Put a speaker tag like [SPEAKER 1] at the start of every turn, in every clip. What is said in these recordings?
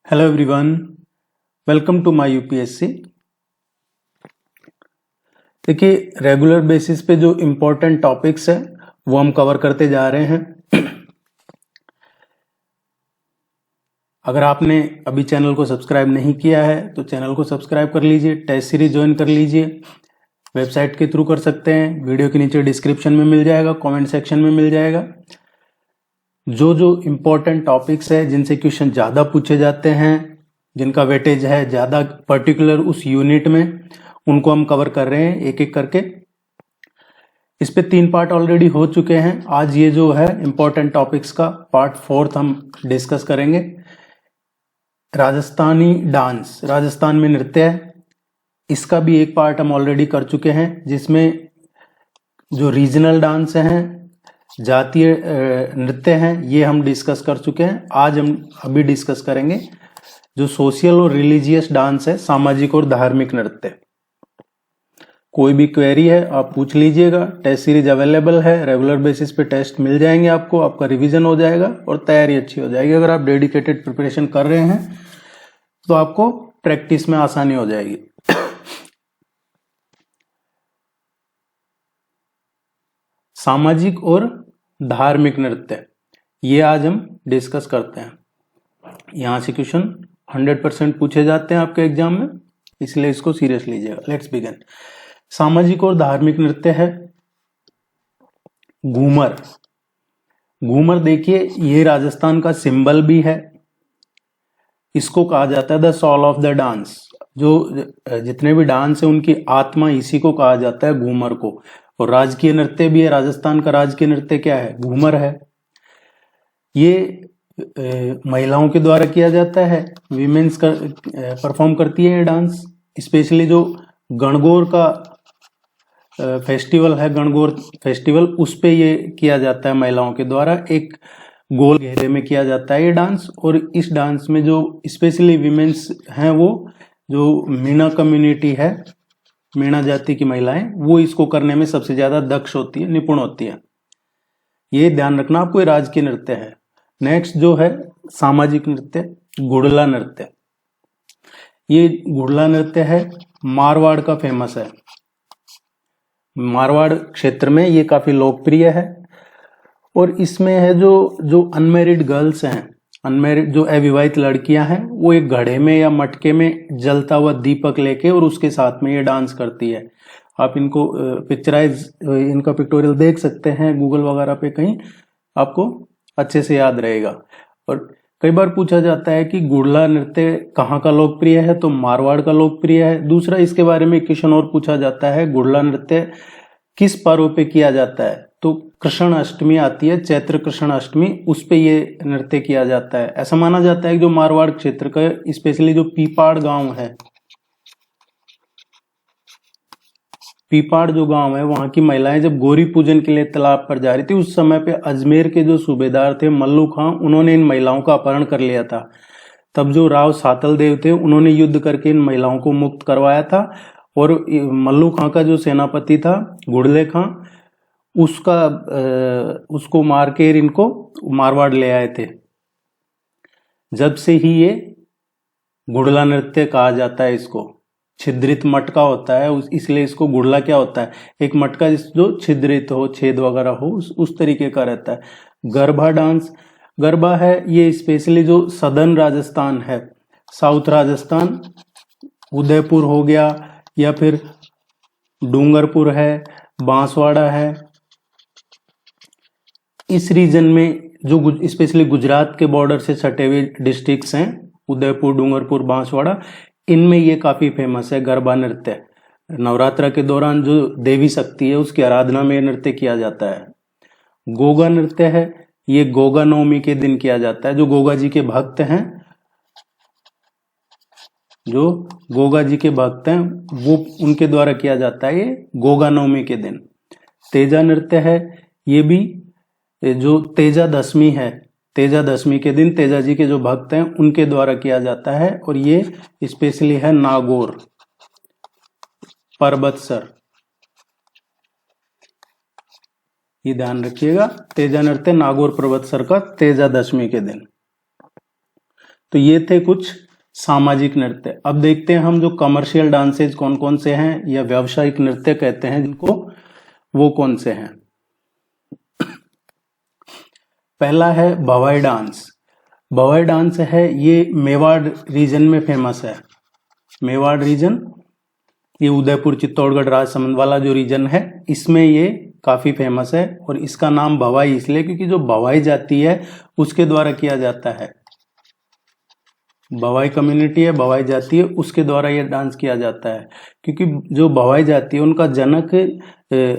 [SPEAKER 1] Hello everyone, welcome to my UPSC. देखिए, regular basis पे जो इम्पोर्टेंट टॉपिक्स हैं वो हम कवर करते जा रहे हैं। अगर आपने अभी चैनल को सब्सक्राइब नहीं किया है तो चैनल को सब्सक्राइब कर लीजिए, टेस्ट सीरीज ज्वाइन कर लीजिए। वेबसाइट के थ्रू कर सकते हैं, वीडियो के नीचे डिस्क्रिप्शन में मिल जाएगा, कमेंट सेक्शन में मिल जाएगा। जो जो इम्पोर्टेंट टॉपिक्स है जिनसे क्वेश्चन ज़्यादा पूछे जाते हैं, जिनका वेटेज है ज़्यादा पर्टिकुलर उस यूनिट में, उनको हम कवर कर रहे हैं एक एक करके। इस पे 3 पार्ट ऑलरेडी हो चुके हैं। आज ये जो है इम्पोर्टेंट टॉपिक्स का पार्ट 4 हम डिस्कस करेंगे। राजस्थानी डांस, राजस्थान में नृत्य है, इसका भी एक पार्ट हम ऑलरेडी कर चुके हैं, जिसमें जो रीजनल डांस हैं, जातीय नृत्य हैं, ये हम डिस्कस कर चुके हैं। आज हम अभी डिस्कस करेंगे जो सोशल और रिलीजियस डांस है, सामाजिक और धार्मिक नृत्य। कोई भी क्वेरी है आप पूछ लीजिएगा, टेस्ट सीरीज अवेलेबल है, रेगुलर बेसिस पे टेस्ट मिल जाएंगे आपको, आपका रिवीजन हो जाएगा और तैयारी अच्छी हो जाएगी। अगर आप डेडिकेटेड प्रिपरेशन कर रहे हैं तो आपको प्रैक्टिस में आसानी हो जाएगी। सामाजिक और धार्मिक नृत्य, ये आज हम डिस्कस करते हैं। यहां से क्वेश्चन 100% पूछे जाते हैं आपके एग्जाम में, इसलिए इसको सीरियस लीजिएगा। Let's begin. सामाजिक और धार्मिक नृत्य है घूमर। घूमर देखिए, ये राजस्थान का सिंबल भी है। इसको कहा जाता है the soul of the dance. जो जितने भी डांस है उनकी आत्मा, इसी को कहा जाता है घूमर को। और राजकीय नृत्य भी है, राजस्थान का राजकीय नृत्य क्या है? घूमर है। ये महिलाओं के द्वारा किया जाता है, विमेन्स परफॉर्म करती है ये डांस। स्पेशली जो गणगौर का फेस्टिवल है, गणगौर फेस्टिवल, उस पे ये किया जाता है महिलाओं के द्वारा। एक गोल घेरे में किया जाता है ये डांस। और इस डांस में जो स्पेशली विमेन्स हैं, वो जो मीणा कम्युनिटी है, मीणा जाति की महिलाएं, वो इसको करने में सबसे ज्यादा दक्ष होती है, निपुण होती है। ये ध्यान रखना आपको, ये राजकीय नृत्य है। नेक्स्ट जो है सामाजिक नृत्य, गुड़ला नृत्य। ये गुड़ला नृत्य है, मारवाड़ का फेमस है। मारवाड़ क्षेत्र में ये काफी लोकप्रिय है। और इसमें है जो अनमेरिड गर्ल्स हैं, अनमेरिड जो अविवाहित लड़कियां हैं, वो एक घड़े में या मटके में जलता हुआ दीपक लेके और उसके साथ में ये डांस करती है। आप इनको पिक्चराइज, इनका पिक्टोरियल देख सकते हैं गूगल वगैरह पे, कहीं आपको अच्छे से याद रहेगा। और कई बार पूछा जाता है कि गुड़ला नृत्य कहाँ का लोकप्रिय है, तो मारवाड़ का लोकप्रिय है। दूसरा, इसके बारे में क्वेश्चन और पूछा जाता है, गुड़ला नृत्य किस पर्व पे किया जाता है? तो कृष्ण अष्टमी आती है, चैत्र कृष्ण अष्टमी, उस पे ये नृत्य किया जाता है। ऐसा माना जाता है कि जो मारवाड़ क्षेत्र का स्पेशली जो पीपाड़ गांव है, पीपाड़ जो गांव है, वहां की महिलाएं जब गौरी पूजन के लिए तालाब पर जा रही थी, उस समय पे अजमेर के जो सूबेदार थे मल्लू खां, उन्होंने इन महिलाओं का अपहरण कर लिया था। तब जो राव सातल देव थे, उन्होंने युद्ध करके इन महिलाओं को मुक्त करवाया था। और मल्लू खां का जो सेनापति था गुड़ले खां, उसको मार के इनको मारवाड़ ले आए थे। जब से ही ये गुड़ला नृत्य कहा जाता है। इसको छिद्रित मटका होता है, इसलिए इसको गुड़ला क्या होता है, एक मटका जो छिद्रित हो, छेद वगैरह हो, उस तरीके का रहता है। गरबा डांस, गरबा है ये स्पेशली जो सदर्न राजस्थान है, साउथ राजस्थान, उदयपुर हो गया, या फिर डूंगरपुर है, बांसवाड़ा है, इस रीजन में जो स्पेशली गुजरात के बॉर्डर से सटे हुए डिस्ट्रिक्ट्स हैं, उदयपुर, डूंगरपुर, बांसवाड़ा, इनमें ये काफी फेमस है गरबा नृत्य। नवरात्र के दौरान जो देवी शक्ति है उसकी आराधना में नृत्य किया जाता है। गोगा नृत्य है, ये गोगा नवमी के दिन किया जाता है। जो गोगा जी के भक्त हैं, जो गोगा जी के भक्त हैं, वो उनके द्वारा किया जाता है ये गोगा नवमी के दिन। तेजा नृत्य है, ये भी जो तेजा दशमी है, तेजा दशमी के दिन तेजा जी के जो भक्त हैं उनके द्वारा किया जाता है। और ये स्पेशली है नागौर, परबतसर, ये ध्यान रखिएगा। तेजा नृत्य नागौर परबतसर का तेजा दशमी के दिन। तो ये थे कुछ सामाजिक नृत्य। अब देखते हैं हम जो कमर्शियल डांसेज कौन कौन से हैं या व्यावसायिक नृत्य कहते हैं जिनको, वो कौन से हैं। पहला है भवाई डांस। भवाई डांस है, ये मेवाड़ रीजन में फेमस है। मेवाड़ रीजन, ये उदयपुर चित्तौड़गढ़ राजसमंद वाला जो रीजन है, इसमें ये काफी फेमस है। और इसका नाम भवाई इसलिए क्योंकि जो भवाई जाति है उसके द्वारा किया जाता है। भवाई कम्युनिटी है, भवाई जाति है, उसके द्वारा ये डांस किया जाता है। क्योंकि जो भवाई जाति है उनका जनक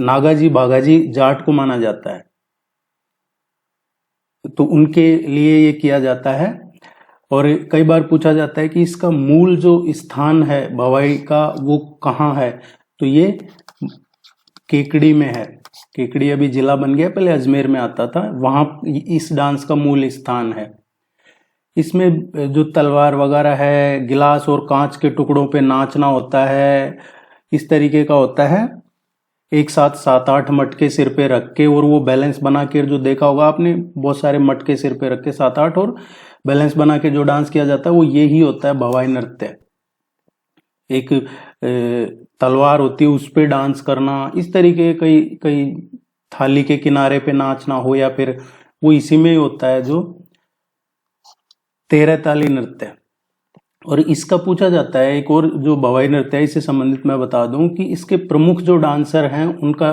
[SPEAKER 1] नागाजी भागाजी जाट को माना जाता है, तो उनके लिए ये किया जाता है। और कई बार पूछा जाता है कि इसका मूल जो स्थान है भवाई का वो कहाँ है, तो ये केकड़ी में है। केकड़ी अभी जिला बन गया, पहले अजमेर में आता था, वहां इस डांस का मूल स्थान है। इसमें जो तलवार वगैरह है, गिलास और कांच के टुकड़ों पे नाचना होता है, इस तरीके का होता है। एक साथ 7-8 मटके सिर पे रख के, और वो बैलेंस बना के, जो देखा होगा आपने, बहुत सारे मटके सिर पे रख के 7-8 और बैलेंस बना के जो डांस किया जाता है वो यही होता है भवाई नृत्य। एक तलवार होती है उस पे डांस करना, इस तरीके कई कई थाली के किनारे पे नाचना हो, या फिर वो इसी में ही होता है जो 13 ताली नृत्य। और इसका पूछा जाता है, एक और जो भवाई नृत्य है इससे संबंधित मैं बता दूं कि इसके प्रमुख जो डांसर हैं उनका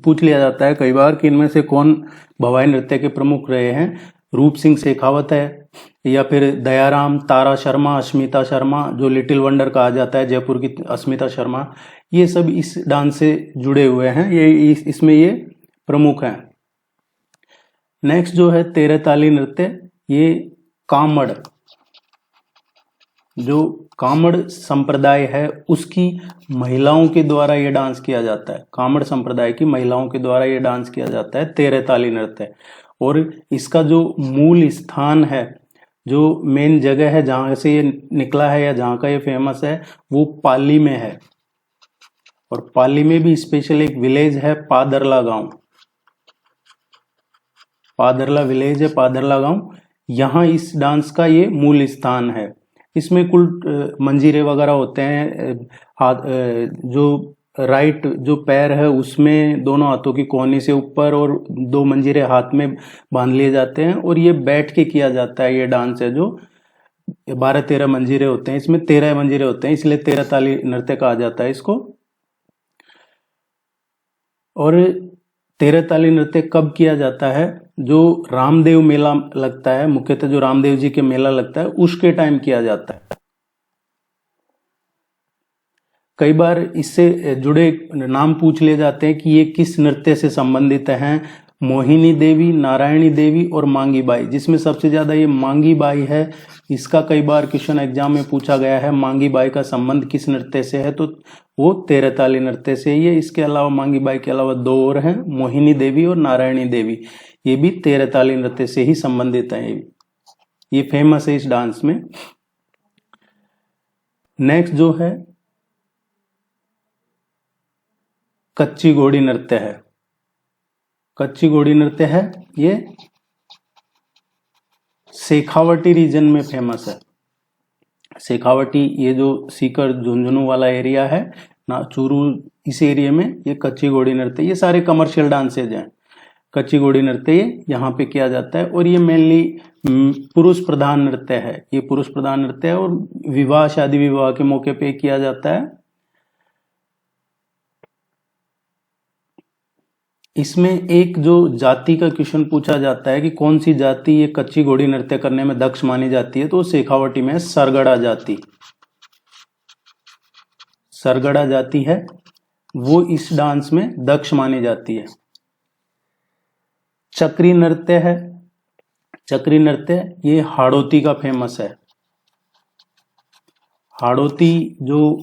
[SPEAKER 1] पूछ लिया जाता है कई बार कि इनमें से कौन भवाई नृत्य के प्रमुख रहे हैं। रूप सिंह शेखावत है, या फिर दयाराम, तारा शर्मा, अस्मिता शर्मा, जो लिटिल वंडर कहा जाता है जयपुर की अस्मिता शर्मा, ये सब इस डांस से जुड़े हुए हैं, ये इसमें ये प्रमुख हैं। नेक्स्ट जो है 13 ताली नृत्य, ये कामड़, जो कामड़ संप्रदाय है उसकी महिलाओं के द्वारा ये डांस किया जाता है। कामड़ संप्रदाय की महिलाओं के द्वारा ये डांस किया जाता है 13 ताली नृत्य। और इसका जो मूल स्थान है, जो मेन जगह है जहां से ये निकला है या जहां का ये फेमस है, वो पाली में है। और पाली में भी स्पेशल एक विलेज है पादरला गांव, पादरला विलेज है, पादरला गांव, यहाँ इस डांस का ये मूल स्थान है। इसमें कुल मंजीरे वगैरह होते हैं। हाथ जो राइट जो पैर है उसमें दोनों हाथों की कोहनी से ऊपर और 2 मंजीरे हाथ में बांध लिए जाते हैं, और ये बैठ के किया जाता है। ये डांस है जो 12-13 मंजीरे होते हैं, इसमें 13 मंजीरे होते हैं, इसलिए 13 ताली नृत्य कहा जाता है इसको। और 13 ताली नृत्य कब किया जाता है? जो रामदेव मेला लगता है, मुख्यतः जो रामदेव जी के मेला लगता है उसके टाइम किया जाता है। कई बार इससे जुड़े नाम पूछ लिए जाते हैं कि ये किस नृत्य से संबंधित हैं। मोहिनी देवी, नारायणी देवी और मांगी बाई, जिसमें सबसे ज्यादा ये मांगी बाई है। इसका कई बार क्वेश्चन एग्जाम में पूछा गया है, मांगी बाई का संबंध किस नृत्य से है, तो वो 13 ताली नृत्य से ही है। इसके अलावा मांगी बाई के अलावा 2 और हैं, मोहिनी देवी और नारायणी देवी, ये भी 13 ताली नृत्य से ही संबंधित है। ये फेमस है इस डांस में। नेक्स्ट जो है कच्ची घोड़ी नृत्य है। कच्ची घोड़ी नृत्य है, ये शेखावटी रीजन में फेमस है। शेखावटी, ये जो सीकर झुंझुनू वाला एरिया है ना, चूरू, इस एरिया में ये कच्ची घोड़ी नृत्य, ये सारे कमर्शियल डांसेज हैं। कच्ची घोड़ी नृत्य ये यहाँ पे किया जाता है, और ये मेनली पुरुष प्रधान नृत्य है। ये पुरुष प्रधान नृत्य है और विवाह, शादी विवाह के मौके पे किया जाता है। इसमें एक जो जाति का क्वेश्चन पूछा जाता है कि कौन सी जाति ये कच्ची घोड़ी नृत्य करने में दक्ष मानी जाती है, तो शेखावटी में सरगड़ा जाति, सरगड़ा जाति है वो इस डांस में दक्ष मानी जाती है। चक्री नृत्य है, चक्री नृत्य ये हाड़ौती का फेमस है। हाड़ौती जो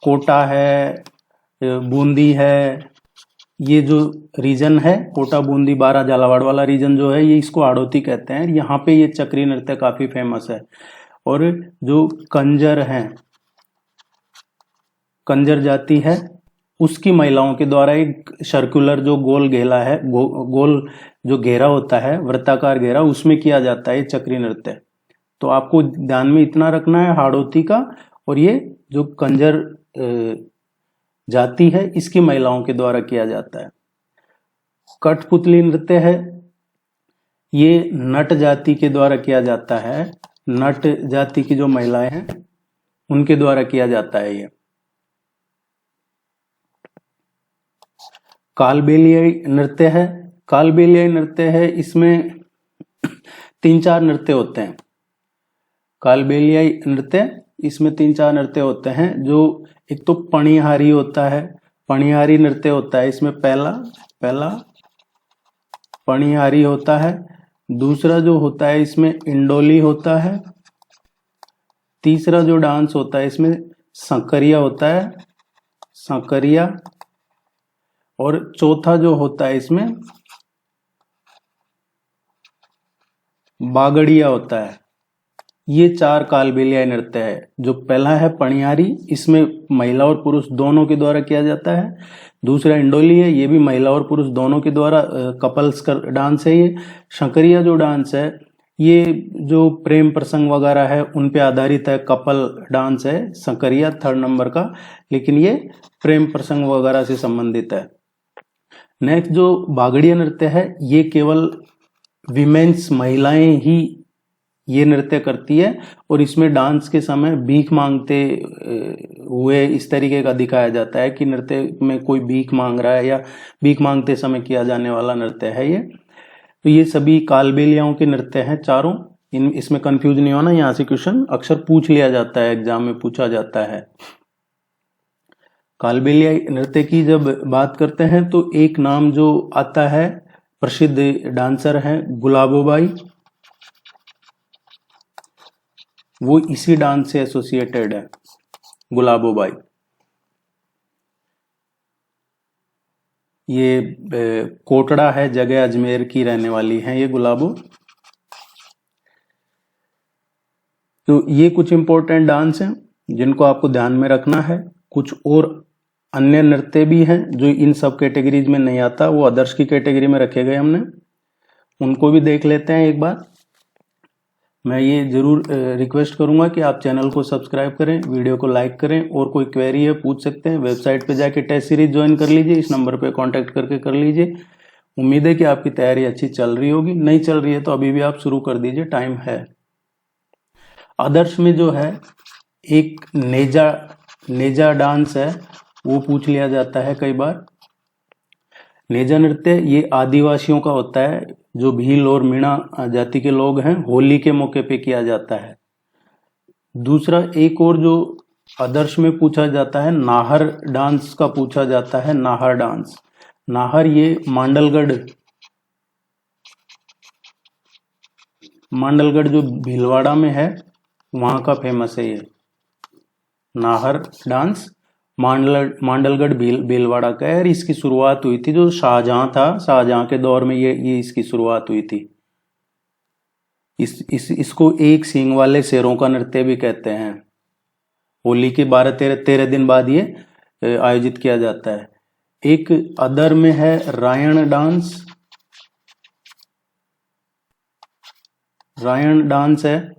[SPEAKER 1] कोटा है, बूंदी है, ये जो रीजन है कोटा, बूंदी, बारा, झालावाड़ वाला रीजन जो है, ये इसको हाड़ौती कहते हैं। यहाँ पे ये चक्री नृत्य काफी फेमस है। और जो कंजर हैं, कंजर जाति है, उसकी महिलाओं के द्वारा एक सर्कुलर जो गोल घेरा है, गोल जो घेरा होता है, वृत्ताकार घेरा, उसमें किया जाता है चक्री नृत्य। तो आपको ध्यान में इतना रखना है, हाड़ौती का और ये जो कंजर जाति है इसकी महिलाओं के द्वारा किया जाता है। कठपुतली नृत्य है, ये नट जाति के द्वारा किया जाता है। नट जाति की जो महिलाएं हैं उनके द्वारा किया जाता है ये। कालबेलियाई नृत्य है, कालबेलियाई नृत्य है, इसमें 3-4 नृत्य होते हैं। कालबेलियाई नृत्य, इसमें 3-4 नृत्य होते हैं। जो एक तो पणिहारी होता है, पणिहारी नृत्य होता है, इसमें पहला पणिहारी होता है। दूसरा जो होता है इसमें इंडोली होता है। तीसरा जो डांस होता है इसमें संकरिया होता है, संकरिया। और चौथा जो होता है इसमें बागड़िया होता है। ये 4 कालबेलियाई नृत्य है। जो पहला है पणिहारी, इसमें महिला और पुरुष दोनों के द्वारा किया जाता है। दूसरा इंडोली है, ये भी महिला और पुरुष दोनों के द्वारा कपल्स का डांस है। ये शंकरिया जो डांस है ये जो प्रेम प्रसंग वगैरह है उन पे आधारित है, कपल डांस है शंकरिया 3rd नंबर का, लेकिन ये प्रेम प्रसंग वगैरह से संबंधित है। नेक्स्ट जो बागड़िया नृत्य है ये केवल विमेन्स महिलाएं ही ये नृत्य करती है और इसमें डांस के समय भीख मांगते हुए इस तरीके का दिखाया जाता है कि नृत्य में कोई भीख मांग रहा है या भीख मांगते समय किया जाने वाला नृत्य है ये। तो ये सभी कालबेलियाओं के नृत्य हैं चारों। इसमें कंफ्यूज नहीं होना, यहाँ से क्वेश्चन अक्सर पूछ लिया जाता है, एग्जाम में पूछा जाता है। कालबेलियाई नृत्य की जब बात करते हैं तो एक नाम जो आता है, प्रसिद्ध डांसर हैं गुलाबोबाई, वो इसी डांस से एसोसिएटेड है, गुलाबोबाई। ये कोटड़ा है जगह, अजमेर की रहने वाली हैं ये गुलाबो। तो ये कुछ इंपॉर्टेंट डांस हैं जिनको आपको ध्यान में रखना है। कुछ और अन्य नृत्य भी हैं जो इन सब कैटेगरीज में नहीं आता, वो अदर्स की कैटेगरी में रखे गए हमने, उनको भी देख लेते हैं एक बार। मैं ये जरूर रिक्वेस्ट करूंगा कि आप चैनल को सब्सक्राइब करें, वीडियो को लाइक करें, और कोई क्वेरी है पूछ सकते हैं। वेबसाइट पे जाके टेस्ट सीरीज ज्वाइन कर लीजिए, इस नंबर पे कांटेक्ट करके कर लीजिए। उम्मीद है कि आपकी तैयारी अच्छी चल रही होगी, नहीं चल रही है तो अभी भी आप शुरू कर दीजिए, टाइम है। आदर्श में जो है एक नेजा डांस है, वो पूछ लिया जाता है कई बार। नेजा नृत्य ये आदिवासियों का होता है, जो भील और मीणा जाति के लोग हैं, होली के मौके पे किया जाता है। दूसरा एक और जो आदर्श में पूछा जाता है, नाहर डांस का पूछा जाता है। नाहर डांस, नाहर ये मांडलगढ़ जो भीलवाड़ा में है वहां का फेमस है ये नाहर डांस। मांडलगढ़ भीलवाड़ा का है और इसकी शुरुआत हुई थी जो शाहजहां था, शाहजहां के दौर में ये इसकी शुरुआत हुई थी। इसको एक सींग वाले शेरों का नृत्य भी कहते हैं। होली के 12-13 दिन बाद ये आयोजित किया जाता है। एक अदर में है रायण डांस। रायण डांस है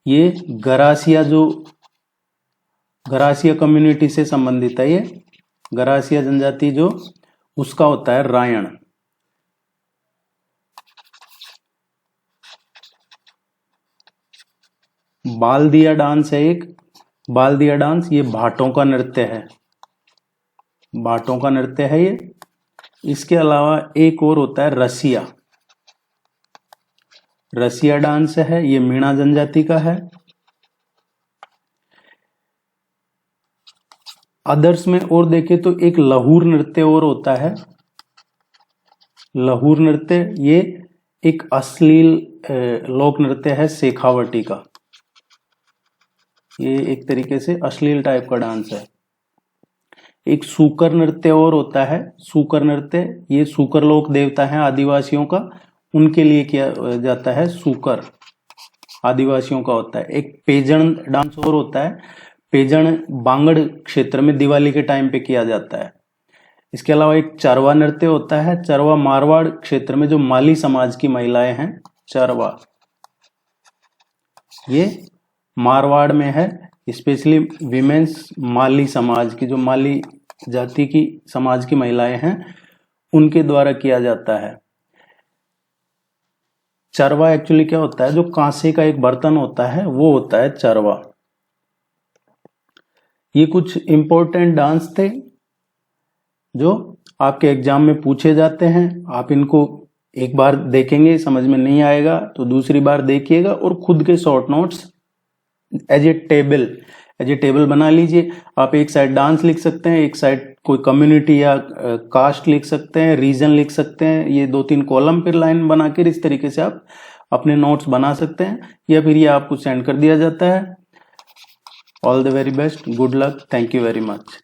[SPEAKER 1] ये गरासिया कम्युनिटी से संबंधित है। ये गरासिया जनजाति जो उसका होता है रायण। बालदिया डांस है एक, बालदिया डांस ये भाटों का नृत्य है, भाटों का नृत्य है ये। इसके अलावा एक और होता है रसिया डांस है, ये मीणा जनजाति का है। अदर्स में और देखें तो एक लहूर नृत्य और होता है। लहूर नृत्य ये एक अश्लील लोक नृत्य है शेखावटी का। ये एक तरीके से अश्लील टाइप का डांस है। एक सूकर नृत्य और होता है। सूकर नृत्य ये सूकर लोक देवता है आदिवासियों का, उनके लिए किया जाता है। सूकर आदिवासियों का होता है। एक पेजन डांस और होता है। पेजन बांगड़ क्षेत्र में दिवाली के टाइम पे किया जाता है। इसके अलावा एक चरवा नृत्य होता है। चरवा मारवाड़ क्षेत्र में जो माली समाज की महिलाएं हैं, चरवा। ये मारवाड़ में है, स्पेशली विमेन्स माली समाज की, जो माली जाति की समाज की महिलाएं हैं उनके द्वारा किया जाता है। चरवा एक्चुअली क्या होता है, जो कांसे का एक बर्तन होता है वो होता है चरवा। ये कुछ इंपॉर्टेंट डांस थे जो आपके एग्जाम में पूछे जाते हैं। आप इनको एक बार देखेंगे, समझ में नहीं आएगा तो दूसरी बार देखिएगा और खुद के short notes as a table बना लीजिए। आप एक साइड डांस लिख सकते हैं, एक साइड कोई कम्युनिटी या कास्ट लिख सकते हैं, रीजन लिख सकते हैं। ये 2-3 कॉलम फिर लाइन बनाकर इस तरीके से आप अपने नोट्स बना सकते हैं, या फिर ये आपको सेंड कर दिया जाता है। All the very best, good luck, thank you very much.